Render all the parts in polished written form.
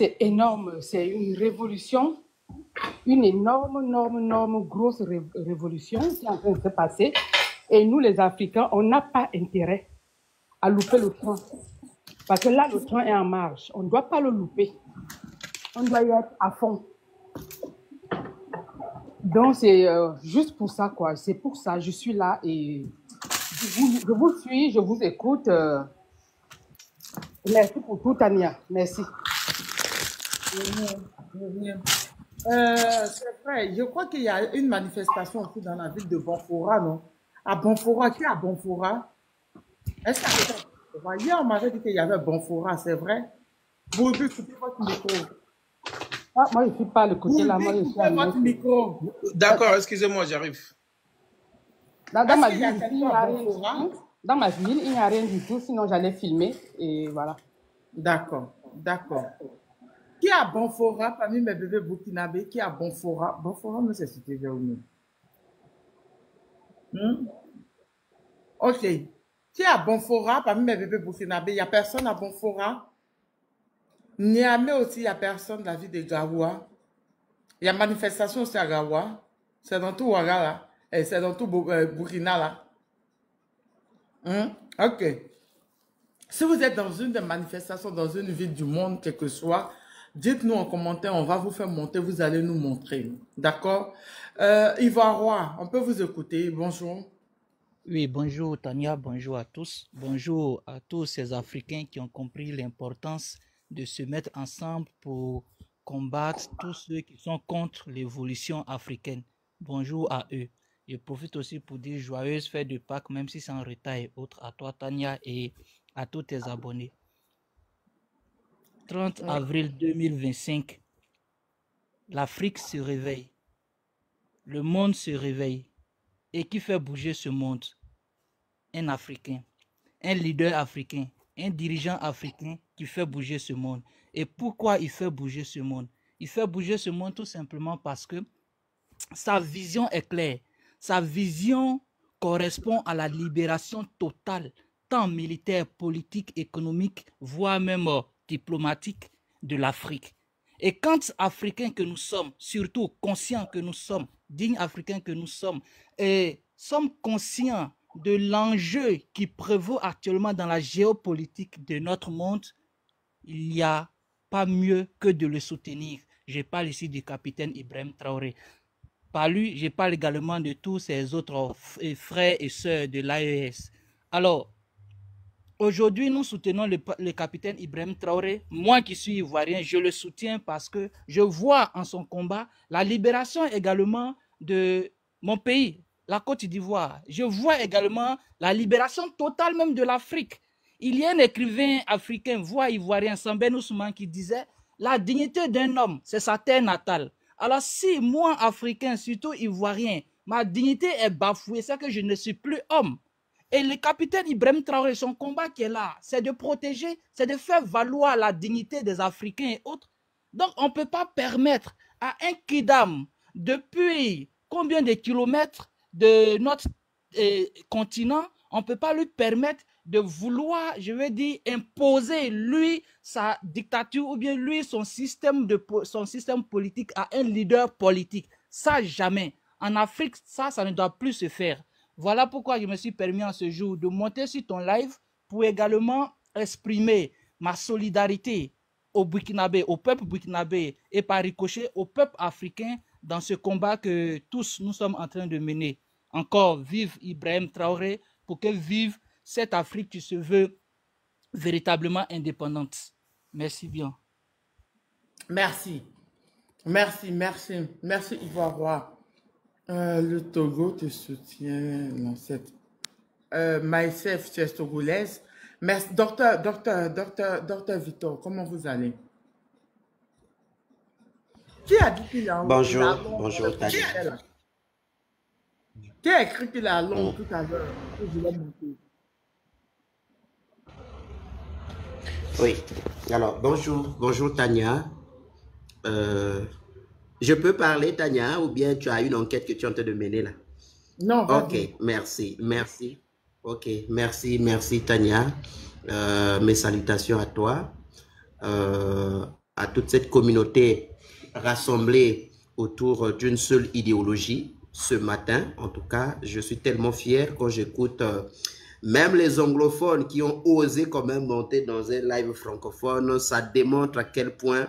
c'est énorme. C'est une révolution, une énorme, grosse révolution qui est en train de se passer. Et nous, les Africains, on n'a pas intérêt à louper le train. Parce que là, le train est en marche. On ne doit pas le louper. On doit y être à fond. Donc, c'est juste pour ça, quoi. C'est pour ça, je suis là et je vous suis, je vous écoute. Merci pour tout, Tania. Merci. C'est vrai, je crois qu'il y a une manifestation aussi dans la ville de Bonfora, non? À Bonfora, qui est à Bonfora? Est-ce qu'il y a Bonfora? Hier, on m'avait dit qu'il y avait Bonfora, c'est vrai? Vous pouvez écouter votre micro. Ah, moi, je ne suis pas le côté là. Moi, je suis à votre micro. D'accord, excusez-moi, j'arrive. Dans ma ville, il n'y a rien. Dans ma ville, il n'y a rien du tout, sinon j'allais filmer et voilà. D'accord, d'accord. Qui a Bonfora parmi mes bébés burkinabés? Qui a Bonfora? Bonfora, mais c'est cité vers nous. Ok. Qui a Bonfora parmi mes bébés burkinabés? Il n'y a personne à Bonfora. Niamey aussi, il n'y a personne de la ville de Garoua. Il y a manifestation aussi à Garoua. C'est dans tout Ouaga là. Et c'est dans tout Burkina là. Ok. Si vous êtes dans une des manifestations, dans une ville du monde, quel que soit, dites-nous en commentaire, on va vous faire monter, vous allez nous montrer. D'accord? Ivoire, on peut vous écouter. Bonjour. Oui, bonjour Tania, bonjour à tous. Bonjour à tous ces Africains qui ont compris l'importance de se mettre ensemble pour combattre tous ceux qui sont contre l'évolution africaine. Bonjour à eux. Je profite aussi pour dire joyeuse fête de Pâques, même si c'est en retard et autres, à toi Tania et à tous tes abonnés. 30 avril 2025, l'Afrique se réveille, le monde se réveille. Et qui fait bouger ce monde? Un Africain, un leader africain, un dirigeant africain qui fait bouger ce monde. Et pourquoi il fait bouger ce monde? Il fait bouger ce monde tout simplement parce que sa vision est claire. Sa vision correspond à la libération totale, tant militaire, politique, économique, voire même diplomatique de l'Afrique. Et quand Africains que nous sommes, surtout conscients que nous sommes, dignes Africains que nous sommes, et sommes conscients de l'enjeu qui prévaut actuellement dans la géopolitique de notre monde, il n'y a pas mieux que de le soutenir. Je parle ici du capitaine Ibrahim Traoré. Par lui, je parle également de tous ses autres frères et sœurs de l'AES. Alors, aujourd'hui, nous soutenons le capitaine Ibrahim Traoré. Moi qui suis ivoirien, je le soutiens parce que je vois en son combat la libération également de mon pays, la Côte d'Ivoire. Je vois également la libération totale même de l'Afrique. Il y a un écrivain africain, voire ivoirien, Sambène Ousmane, qui disait « La dignité d'un homme, c'est sa terre natale ». Alors si moi, Africain, surtout ivoirien, ma dignité est bafouée, c'est que je ne suis plus homme. Et le capitaine Ibrahim Traoré, son combat qui est là, c'est de protéger, c'est de faire valoir la dignité des Africains et autres. Donc on ne peut pas permettre à un kidam depuis combien de kilomètres de notre continent, on ne peut pas lui permettre de vouloir, je veux dire, imposer lui sa dictature ou bien lui son système politique à un leader politique. Ça, jamais. En Afrique, ça ne doit plus se faire. Voilà pourquoi je me suis permis en ce jour de monter sur ton live pour également exprimer ma solidarité au Burkinabé, au peuple burkinabé et par ricochet au peuple africain dans ce combat que tous nous sommes en train de mener. Encore vive Ibrahim Traoré pour que vive cette Afrique qui se veut véritablement indépendante. Merci bien. Merci. Merci Ivoire. Le Togo te soutient dans cette... myself, tu es togolaise. Merci. Docteur Victor, comment vous allez? Qui a dit qu'il est en Bonjour, bonjour Tania. Qui a écrit qu'il est à Londres tout à l'heure? Je l'ai monté. Oui, alors bonjour Tania. Je peux parler Tania ou bien tu as une enquête que tu es en train de mener là? Non, ok, merci. Ok, merci Tania. Mes salutations à toi. à toute cette communauté rassemblée autour d'une seule idéologie. Ce matin, en tout cas, je suis tellement fier quand j'écoute même les anglophones qui ont osé quand même monter dans un live francophone. Ça démontre à quel point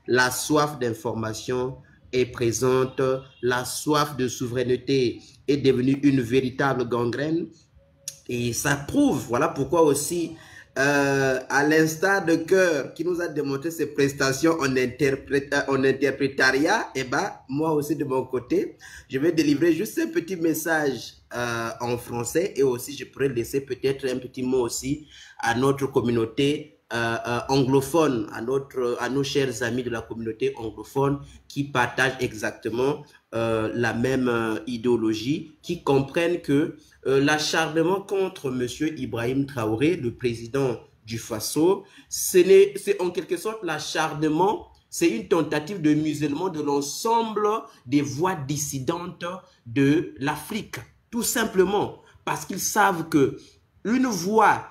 la soif d'information est présente, la soif de souveraineté est devenue une véritable gangrène. Et ça prouve, voilà pourquoi aussi, à l'instar de Cœur qui nous a démontré ses prestations en interprétariat, et ben moi aussi de mon côté, je vais délivrer juste un petit message en français et aussi je pourrais laisser peut-être un petit mot aussi à notre communauté anglophone, à nos chers amis de la communauté anglophone qui partagent exactement la même idéologie, qui comprennent que l'acharnement contre M. Ibrahim Traoré, le président du Faso, c'est en quelque sorte l'acharnement, c'est une tentative de musellement de l'ensemble des voix dissidentes de l'Afrique. Tout simplement parce qu'ils savent que une voix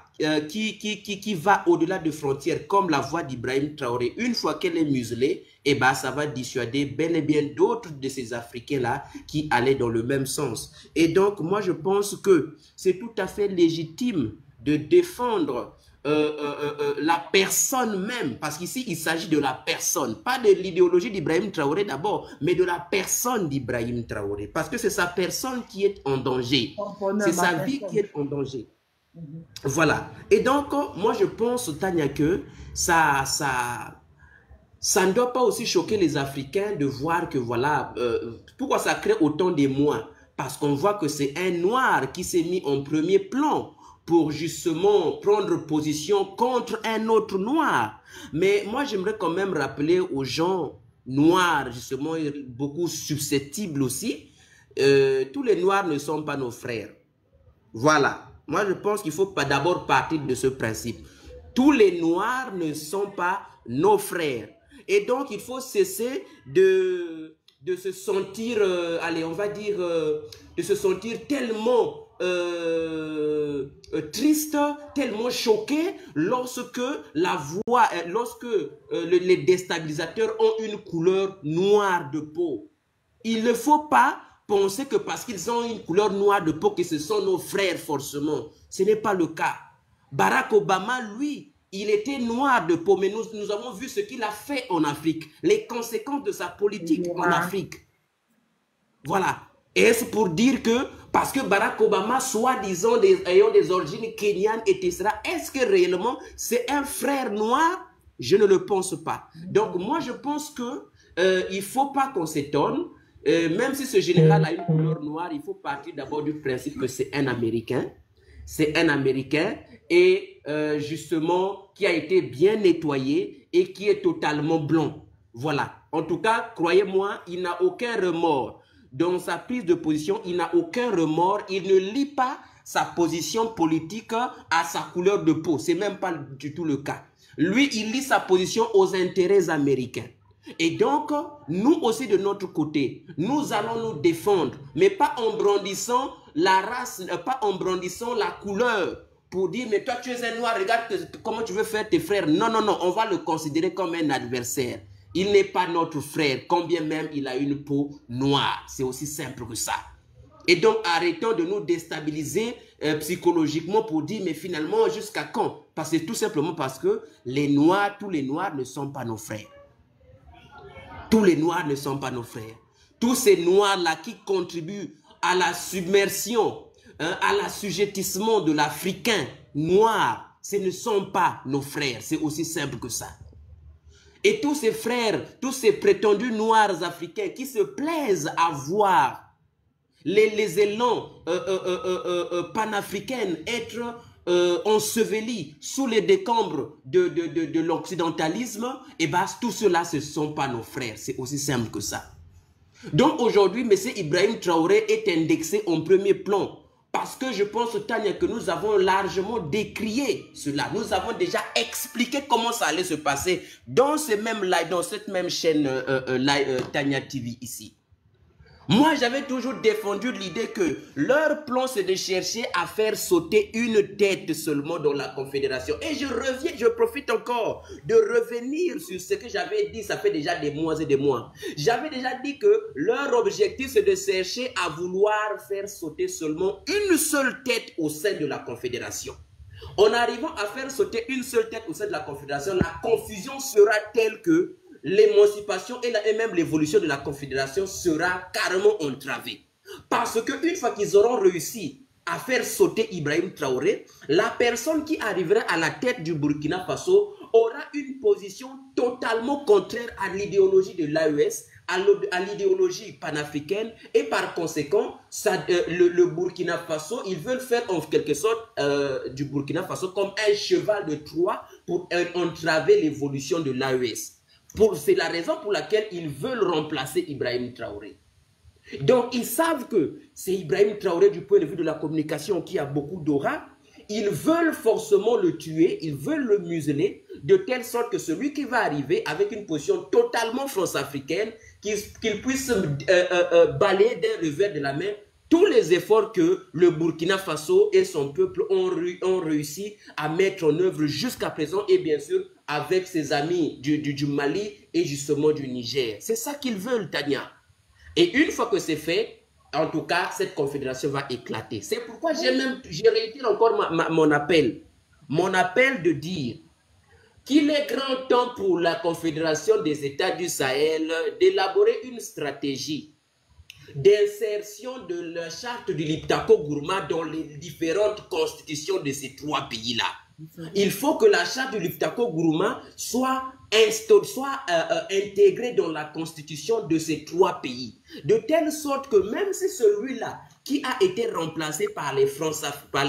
qui va au-delà de frontières, comme la voix d'Ibrahim Traoré, une fois qu'elle est muselée, eh ben, ça va dissuader bel et bien d'autres de ces Africains-là qui allaient dans le même sens. Et donc, moi, je pense que c'est tout à fait légitime de défendre la personne même, parce qu'ici, il s'agit de la personne, pas de l'idéologie d'Ibrahim Traoré d'abord, mais de la personne d'Ibrahim Traoré, parce que c'est sa personne qui est en danger, c'est sa vie qui est en danger. Voilà. Et donc, moi, je pense, Tania, que ça ne doit pas aussi choquer les Africains de voir que, voilà, pourquoi ça crée autant d'émoi? Parce qu'on voit que c'est un noir qui s'est mis en premier plan pour justement prendre position contre un autre noir. Mais moi, j'aimerais quand même rappeler aux gens noirs, justement, beaucoup susceptibles aussi, tous les noirs ne sont pas nos frères. Voilà. Moi, je pense qu'il faut d'abord partir de ce principe. Tous les noirs ne sont pas nos frères. Et donc, il faut cesser de se sentir, allez, on va dire, de se sentir tellement triste, tellement choqué lorsque la voix, lorsque les déstabilisateurs ont une couleur noire de peau. Il ne faut pas penser que parce qu'ils ont une couleur noire de peau que ce sont nos frères forcément. Ce n'est pas le cas. Barack Obama, lui, il était noir de peau, mais nous avons vu ce qu'il a fait en Afrique, les conséquences de sa politique en Afrique. Voilà. Et c'est pour dire que, parce que Barack Obama, soi-disant ayant des origines kenyanes, etc., est-ce que réellement c'est un frère noir? Je ne le pense pas. Donc moi, je pense que il ne faut pas qu'on s'étonne. Même si ce général a une couleur noire, il faut partir d'abord du principe que c'est un Américain. C'est un Américain et justement qui a été bien nettoyé et qui est totalement blanc. Voilà. En tout cas, croyez-moi, il n'a aucun remords. Dans sa prise de position, il n'a aucun remords. Il ne lie pas sa position politique à sa couleur de peau. Ce n'est même pas du tout le cas. Lui, il lie sa position aux intérêts américains. Et donc, nous aussi de notre côté, nous allons nous défendre, mais pas en brandissant la race, pas en brandissant la couleur, pour dire, mais toi tu es un noir, regarde comment tu veux faire tes frères. Non, non, non, on va le considérer comme un adversaire. Il n'est pas notre frère, combien même il a une peau noire. C'est aussi simple que ça. Et donc, arrêtons de nous déstabiliser psychologiquement pour dire, mais finalement, jusqu'à quand? Parce que tout simplement parce que les noirs, tous les noirs ne sont pas nos frères. Tous les noirs ne sont pas nos frères. Tous ces noirs-là qui contribuent à la submersion, à l'assujettissement de l'Africain noir, ce ne sont pas nos frères. C'est aussi simple que ça. Et tous ces frères, tous ces prétendus noirs africains qui se plaisent à voir les élans panafricains être ensevelis sous les décombres de l'occidentalisme, et bien tout cela, ce ne sont pas nos frères. C'est aussi simple que ça. Donc aujourd'hui, M. Ibrahim Traoré est indexé en premier plan. Parce que je pense, Tania, que nous avons largement décrié cela. Nous avons déjà expliqué comment ça allait se passer dans ce même live, dans cette même chaîne Tania TV ici. Moi, j'avais toujours défendu l'idée que leur plan, c'est de chercher à faire sauter une tête seulement dans la Confédération. Et je profite encore de revenir sur ce que j'avais dit, ça fait déjà des mois et des mois. J'avais déjà dit que leur objectif, c'est de chercher à vouloir faire sauter seulement une seule tête au sein de la Confédération. En arrivant à faire sauter une seule tête au sein de la Confédération, la confusion sera telle que l'émancipation et même l'évolution de la Confédération sera carrément entravée. Parce qu'une fois qu'ils auront réussi à faire sauter Ibrahim Traoré, la personne qui arrivera à la tête du Burkina Faso aura une position totalement contraire à l'idéologie de l'AES, à l'idéologie panafricaine, et par conséquent, le Burkina Faso, ils veulent faire en quelque sorte du Burkina Faso comme un cheval de Troie pour entraver l'évolution de l'AES. C'est la raison pour laquelle ils veulent remplacer Ibrahim Traoré. Donc, ils savent que c'est Ibrahim Traoré du point de vue de la communication qui a beaucoup d'aura. Ils veulent forcément le tuer, ils veulent le museler, de telle sorte que celui qui va arriver avec une position totalement france-africaine, qu'il puisse balayer d'un revers de la main tous les efforts que le Burkina Faso et son peuple ont réussi à mettre en œuvre jusqu'à présent, et bien sûr avec ses amis du Mali et justement du Niger. C'est ça qu'ils veulent, Tania. Et une fois que c'est fait, en tout cas, cette confédération va éclater. C'est pourquoi j'ai réitéré encore mon appel. Mon appel de dire qu'il est grand temps pour la Confédération des États du Sahel d'élaborer une stratégie d'insertion de la charte du Liptako Gourma dans les différentes constitutions de ces trois pays-là. Il faut que la charte du Liptako Gourma soit intégrée dans la constitution de ces trois pays, de telle sorte que même si celui-là qui a été remplacé par les Français, par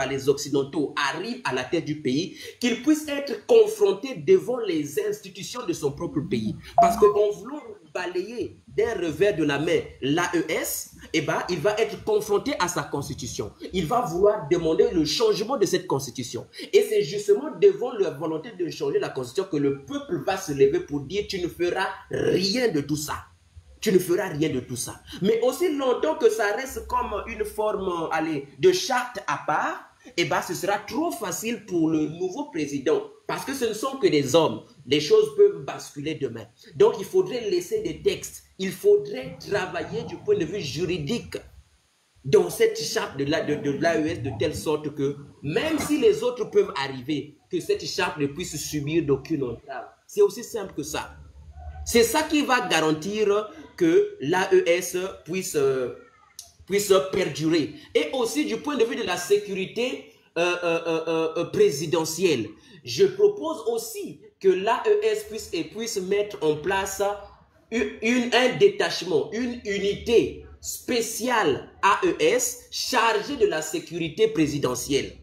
les Occidentaux, arrive à la tête du pays, qu'il puisse être confronté devant les institutions de son propre pays. Parce qu'en voulant balayer d'un revers de la main l'AES, eh ben, il va être confronté à sa constitution. Il va vouloir demander le changement de cette constitution. Et c'est justement devant la volonté de changer la constitution que le peuple va se lever pour dire « tu ne feras rien de tout ça ». Tu ne feras rien de tout ça. Mais aussi longtemps que ça reste comme une forme de charte à part, eh ben, ce sera trop facile pour le nouveau président. Parce que ce ne sont que des hommes. Les choses peuvent basculer demain. Donc, il faudrait laisser des textes. Il faudrait travailler du point de vue juridique dans cette charte de l'AES de telle sorte que, même si les autres peuvent arriver, que cette charte ne puisse subir d'aucune entrave. C'est aussi simple que ça. C'est ça qui va garantir que l'AES puisse perdurer. Et aussi du point de vue de la sécurité présidentielle, je propose aussi que l'AES puisse mettre en place un détachement, une unité spéciale AES chargée de la sécurité présidentielle.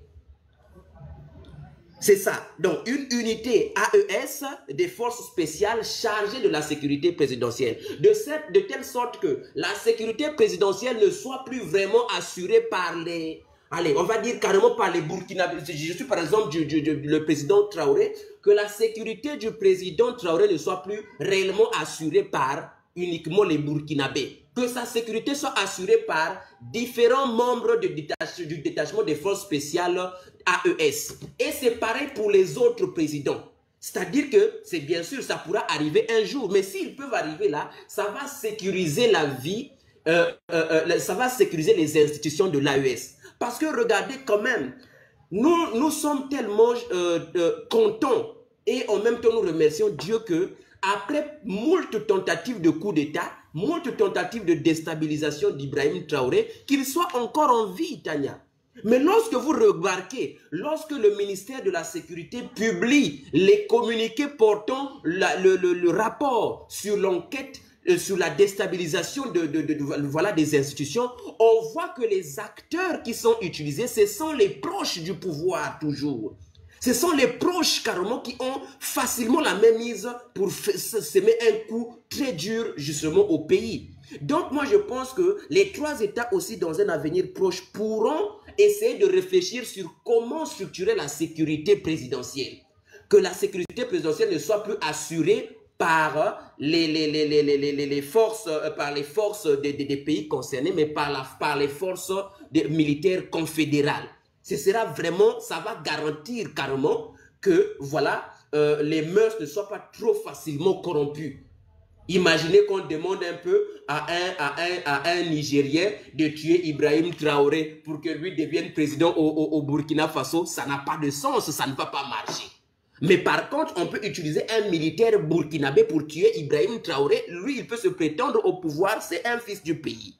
C'est ça. Donc, une unité AES des forces spéciales chargées de la sécurité présidentielle. De telle sorte que la sécurité présidentielle ne soit plus vraiment assurée par les... Allez, on va dire carrément par les Burkinabés. Je suis par exemple le président Traoré. Que la sécurité du président Traoré ne soit plus réellement assurée par uniquement les Burkinabés. Que sa sécurité soit assurée par différents membres du détachement des forces spéciales AES. Et c'est pareil pour les autres présidents. C'est-à-dire que, c'est bien sûr, ça pourra arriver un jour. Mais s'ils peuvent arriver là, ça va sécuriser la vie, ça va sécuriser les institutions de l'AES. Parce que regardez quand même, nous sommes tellement contents et en même temps nous remercions Dieu que après moult tentatives de coup d'État, moult tentatives de déstabilisation d'Ibrahim Traoré, qu'il soit encore en vie, Tania. Mais lorsque vous remarquez, lorsque le ministère de la Sécurité publie les communiqués portant le rapport sur l'enquête, sur la déstabilisation des institutions, on voit que les acteurs qui sont utilisés, ce sont les proches du pouvoir toujours. Ce sont les proches carrément qui ont facilement la même mise pour semer un coup très dur justement au pays. Donc moi je pense que les trois États aussi dans un avenir proche pourront essayer de réfléchir sur comment structurer la sécurité présidentielle. Que la sécurité présidentielle ne soit plus assurée par les forces, par les forces des pays concernés, mais par les forces militaires confédérales. Ce sera vraiment, ça va garantir carrément que, voilà, les mœurs ne soient pas trop facilement corrompues. Imaginez qu'on demande un peu à un Nigérien de tuer Ibrahim Traoré pour que lui devienne président au Burkina Faso. Ça n'a pas de sens, ça ne va pas marcher. Mais par contre, on peut utiliser un militaire burkinabé pour tuer Ibrahim Traoré. Lui, il peut se prétendre au pouvoir, c'est un fils du pays.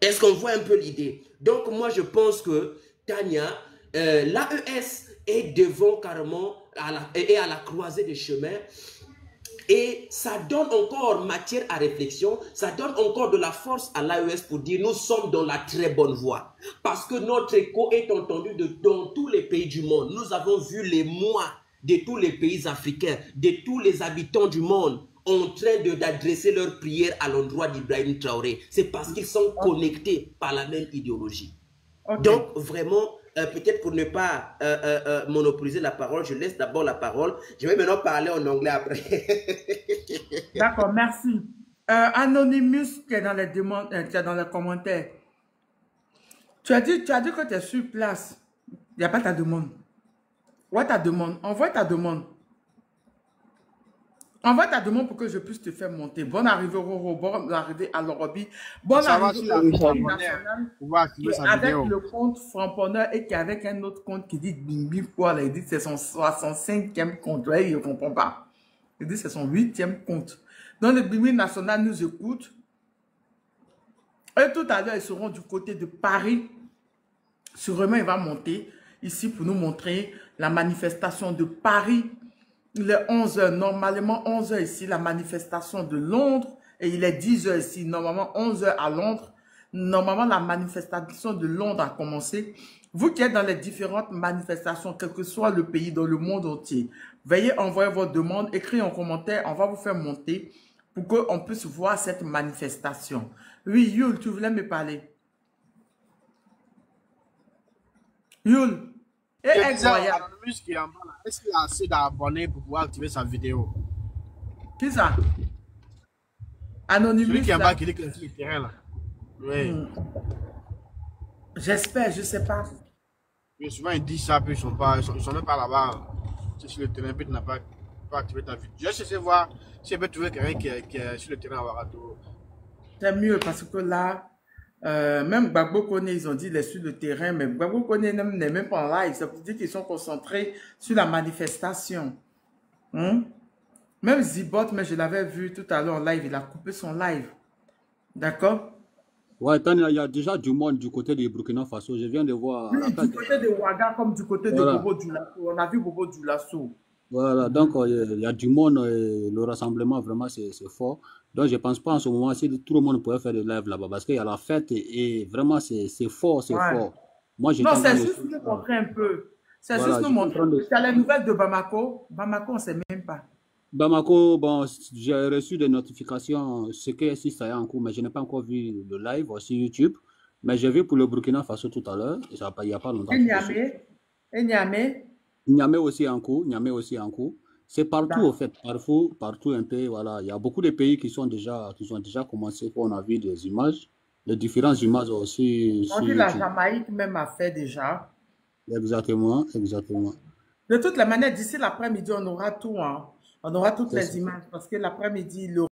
Est-ce qu'on voit un peu l'idée? Donc moi, je pense que, Tania, l'AES est devant carrément et à la croisée des chemins. Et ça donne encore matière à réflexion, ça donne encore de la force à l'AES pour dire nous sommes dans la très bonne voie. Parce que notre écho est entendu dans tous les pays du monde. Nous avons vu les mois de tous les pays africains, de tous les habitants du monde en train d'adresser leurs prières à l'endroit d'Ibrahim Traoré. C'est parce qu'ils sont connectés par la même idéologie. Okay. Donc vraiment, peut-être pour ne pas monopoliser la parole, je laisse d'abord la parole. Je vais maintenant parler en anglais après. D'accord, merci. Anonymous qui est dans les demandes, qui est dans les commentaires. Tu as dit que tu es sur place. Il n'y a pas ta demande. Ouais, ta demande. Envoie ta demande. Envoie ta demande pour que je puisse te faire monter. Bonne arrivée, Roro. Bonne arrivée à l'Orobi. Bonne arrivée à nationale. Avec le compte Framponneur et qui avec un autre compte qui dit Bimbi quoi. Il dit que c'est son 65e compte. Ouais, il ne comprend pas. Il dit que c'est son 8e compte. Donc, le Bimbi national nous écoute. Et tout à l'heure, ils seront du côté de Paris. Sûrement, il va monter ici pour nous montrer la manifestation de Paris. Il est 11h, normalement 11h ici, la manifestation de Londres. Et il est 10h ici, normalement 11h à Londres. Normalement, la manifestation de Londres a commencé. Vous qui êtes dans les différentes manifestations, quel que soit le pays, dans le monde entier, veuillez envoyer vos demandes, écrivez en commentaire, on va vous faire monter pour qu'on puisse voir cette manifestation. Oui, Yul, tu voulais me parler. Yul. Et incroyable. Est-ce qu'il a assez d'abonnés pour pouvoir activer sa vidéo? Qui ça? Anonymous. Celui qui est en bas qui dit que c'est le terrain là. Oui. J'espère, je ne sais pas. Oui, souvent ils disent ça, puis ils sont même pas là-bas. C'est sur le terrain, puis tu n'as pas activé ta vidéo. Je vais essayer de voir si je peux trouver quelqu'un qui est sur le terrain à Ouagadougou. C'est mieux parce que là, même Gbagbo Kone, ils ont dit qu'il est sur le terrain, mais Gbagbo Kone n'est même pas en live. Ça veut dire qu'ils sont concentrés sur la manifestation. Même Zibot, mais je l'avais vu tout à l'heure en live, il a coupé son live. D'accord? Ouais, il y a déjà du monde du côté du Burkina Faso. Je viens de voir. Oui, du côté de Ouaga comme du côté de Bobo Dioulasso. On a vu Bobo Dioulasso. Voilà, donc il y a du monde. Le rassemblement, vraiment, c'est fort. Donc, je ne pense pas en ce moment si tout le monde pourrait faire des lives là-bas parce qu'il y a la fête et vraiment, c'est fort, c'est fort. Moi, non, c'est juste nous montrer un peu. C'est juste nous montrer. Tu as les nouvelles de Bamako. Bamako, on ne sait même pas. Bamako, bon, j'ai reçu des notifications, ce que si ça est en cours, mais je n'ai pas encore vu le live sur YouTube. Mais j'ai vu pour le Burkina Faso tout à l'heure, il n'y a pas longtemps. Et Niamey? Niamey aussi en cours, C'est partout, au fait, partout un peu, voilà. Il y a beaucoup de pays qui ont déjà commencé, on a vu des images, les différentes images aussi. On dit la Jamaïque même a fait déjà. Exactement. De toutes les manières, d'ici l'après-midi, on aura tout, hein. On aura toutes les images parce que l'après-midi, le